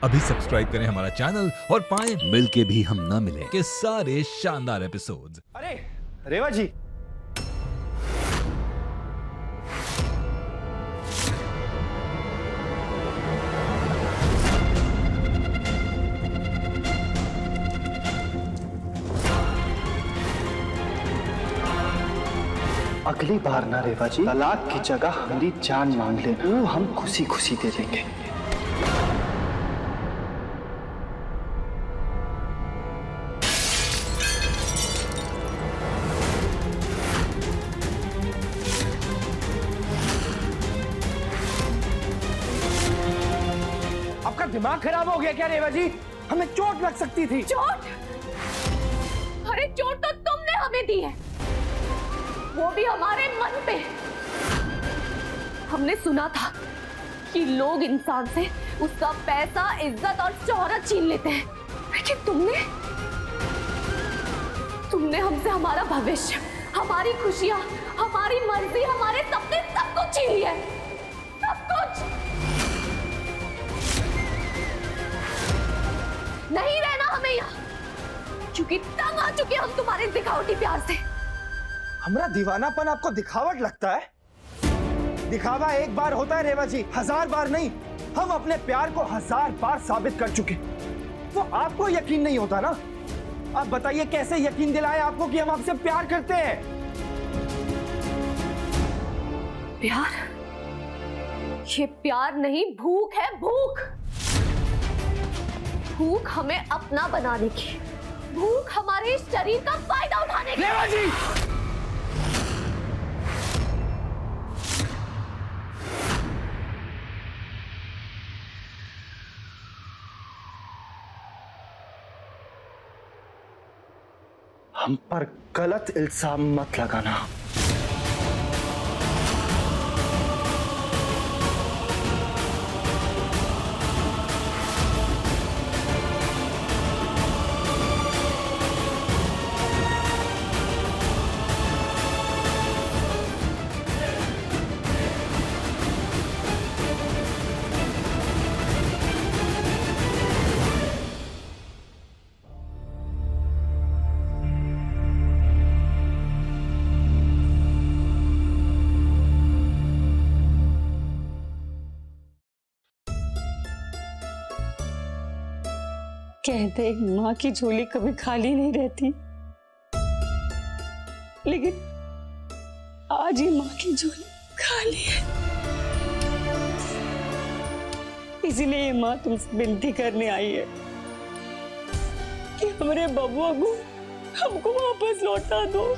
अभी सब्सक्राइब करें हमारा चैनल और पाएं मिलके भी हम ना मिले के सारे शानदार एपिसोड्स। अरे रेवा जी, अगली बार ना रेवा जी, तलाक की जगह हमारी जान मांग लेना, वो हम खुशी खुशी दे देंगे। आपका दिमाग खराब हो गया क्या रेवा जी? हमें चोट लग सकती थी। चोट? अरे चोट तो तुमने हमें दी है, वो भी हमारे मन पे। हमने सुना था कि लोग इंसान से उसका पैसा, इज्जत और शोहरत छीन लेते हैं, लेकिन तुमने हमसे हमारा भविष्य, हमारी खुशियां, हमारी मर्जी, हमारे सपने, सब कुछ छीन लिया है, सब कुछ। नहीं रहना हमें यहाँ, क्योंकि तंग आ चुके हम तुम्हारे दिखावटी प्यार से। हमारा दीवानापन आपको दिखावट लगता है? दिखावा एक बार होता है रेवा जी, 1000 बार नहीं। हम अपने प्यार को 1000 बार साबित कर चुके। वो आपको यकीन नहीं होता ना? आप बताइए कैसे यकीन दिलाए आपको कि हम आपसे प्यार करते हैं? प्यार? ये प्यार नहीं, भूख है, भूख। भूख हमें अपना बनाने की, भूख हमारे शरीर का फायदा उठाने की। रेवा जी, हम पर गलत इल्जाम मत लगाना। कहते हैं माँ की झोली कभी खाली नहीं रहती, लेकिन आज ही माँ की झोली खाली है। इसीलिए ये माँ तुमसे विनती करने आई है कि हमारे बबुआ को हमको वापस लौटा दो।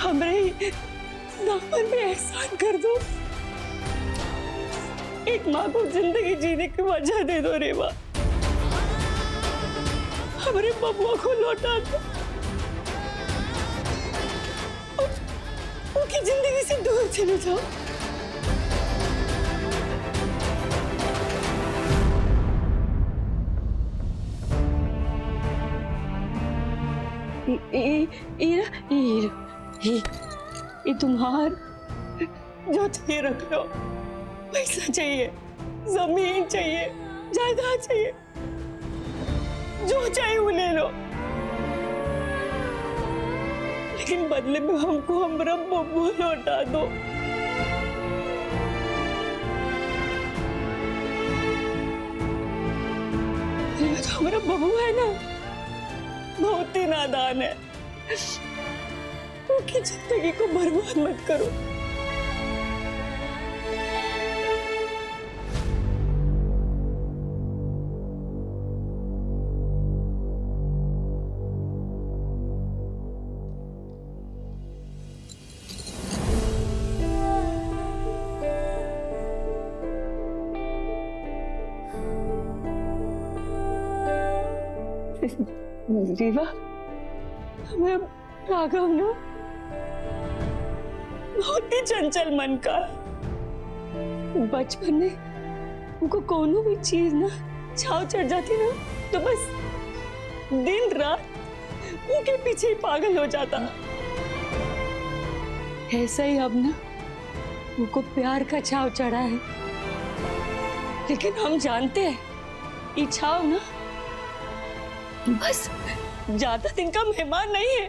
हमारे दामन में एहसान कर दो, एक माँ को जिंदगी जीने की वजह दे दो रेवा। हमारे बबुआ को लौटा दो, उनकी जिंदगी से दूर चले जाओ। ये तुम्हार जो चाहिए रख लो। पैसा चाहिए, जमीन चाहिए, जायदाद चाहिए, जो चाहिए वो ले लो, लेकिन बदले में हमको हमारा बबुआ लौटा दो। जो हमारा बबुआ है ना, बहुत ही नादान है, उनकी जिंदगी को बर्बाद मत करो। रीवा, मैं राघव ना बहुत ही चंचल मन का। बचपन में उनको कोनो भी चीज ना छाव चढ़ जाती ना, तो बस दिन रात उनके पीछे ही पागल हो जाता। ऐसा ही अब ना उनको प्यार का छाव चढ़ा है, लेकिन हम जानते हैं ये छाव ना बस ज्यादा दिन का मेहमान नहीं है।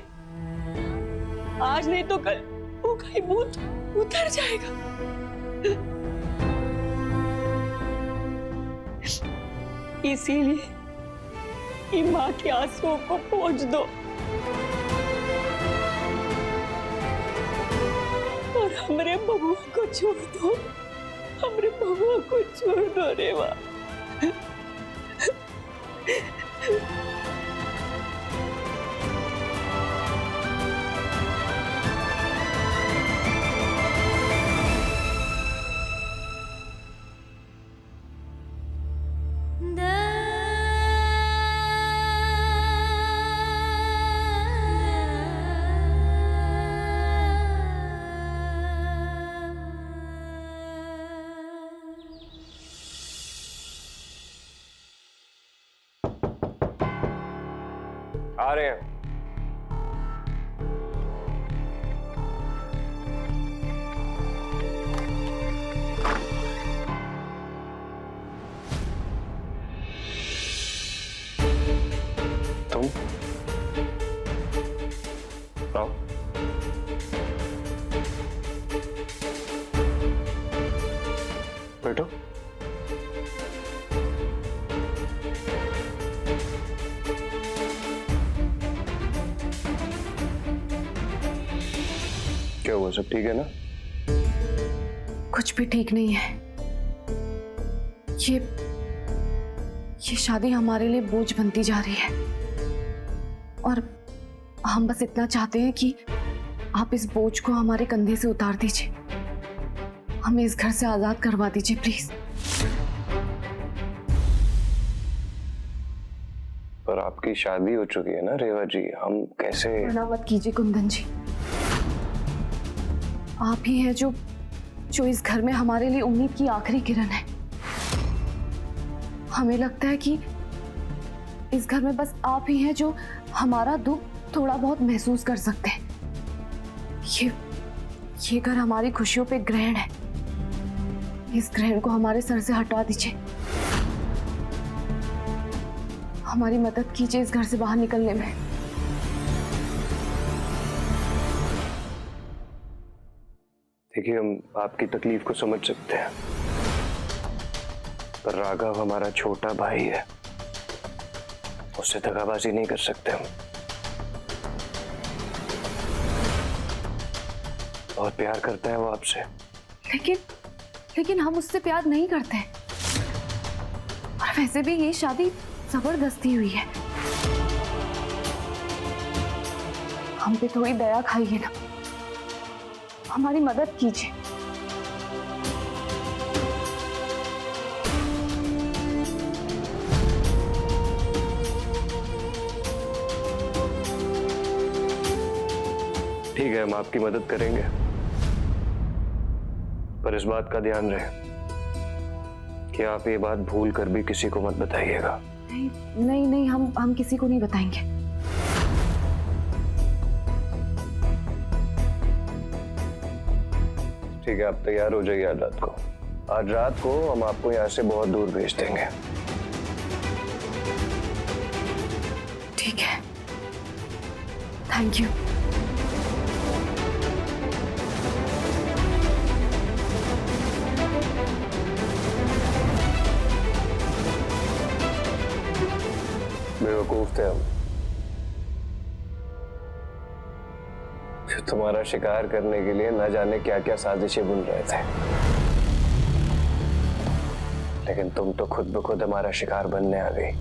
आज नहीं तो कल वो कहीं भूत उतर जाएगा। इसीलिए ये माँ के आंसुओं को पोंछ दो और हमरे बबुआ को छोड़ दो, हमरे बबुआ को छोड़ दो रेवा। आ रहे हैं। तुम आओ। बैठो। क्या हुआ, सब ठीक है ना? कुछ भी ठीक नहीं है। ये शादी हमारे लिए बोझ बनती जा रही है और हम बस इतना चाहते हैं कि आप इस बोझ को हमारे कंधे से उतार दीजिए, हमें इस घर से आजाद करवा दीजिए प्लीज। पर आपकी शादी हो चुकी है ना रेवा जी, हम कैसे? मना मत कीजिए कुंदन जी, आप ही हैं जो इस घर में हमारे लिए उम्मीद की आखिरी किरण है। हमें लगता है कि इस घर में बस आप ही हैं जो हमारा दुख थोड़ा बहुत महसूस कर सकते हैं। ये घर हमारी खुशियों पे ग्रहण है, इस ग्रहण को हमारे सर से हटा दीजिए, हमारी मदद कीजिए इस घर से बाहर निकलने में। देखिए, हम आपकी तकलीफ को समझ सकते हैं, पर राघव हमारा छोटा भाई है, उससे दगाबाजी नहीं कर सकते हम। बहुत प्यार करता है वो आपसे। लेकिन हम उससे प्यार नहीं करते, और वैसे भी ये शादी जबरदस्ती हुई है। हम पे थोड़ी दया खाइए ना, हमारी मदद कीजिए। ठीक है, हम आपकी मदद करेंगे, पर इस बात का ध्यान रहे कि आप ये बात भूल कर भी किसी को मत बताइएगा। नहीं, हम किसी को नहीं बताएंगे। ठीक है, आप तैयार हो जाइए। आज रात को हम आपको यहाँ से बहुत दूर भेज देंगे। ठीक है, थैंक यू। बेवकूफ थे हम, जो तुम्हारा शिकार करने के लिए न जाने क्या क्या साजिशें बुन रहे थे, लेकिन तुम तो खुद ब खुद हमारा शिकार बनने आ गई।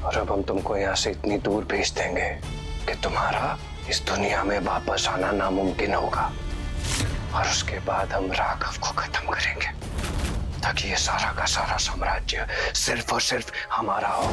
और अब हम तुमको यहाँ से इतनी दूर भेज देंगे कि तुम्हारा इस दुनिया में वापस आना नामुमकिन होगा, और उसके बाद हम राघव को खत्म करेंगे ताकि ये सारा का सारा साम्राज्य सिर्फ और सिर्फ हमारा हो।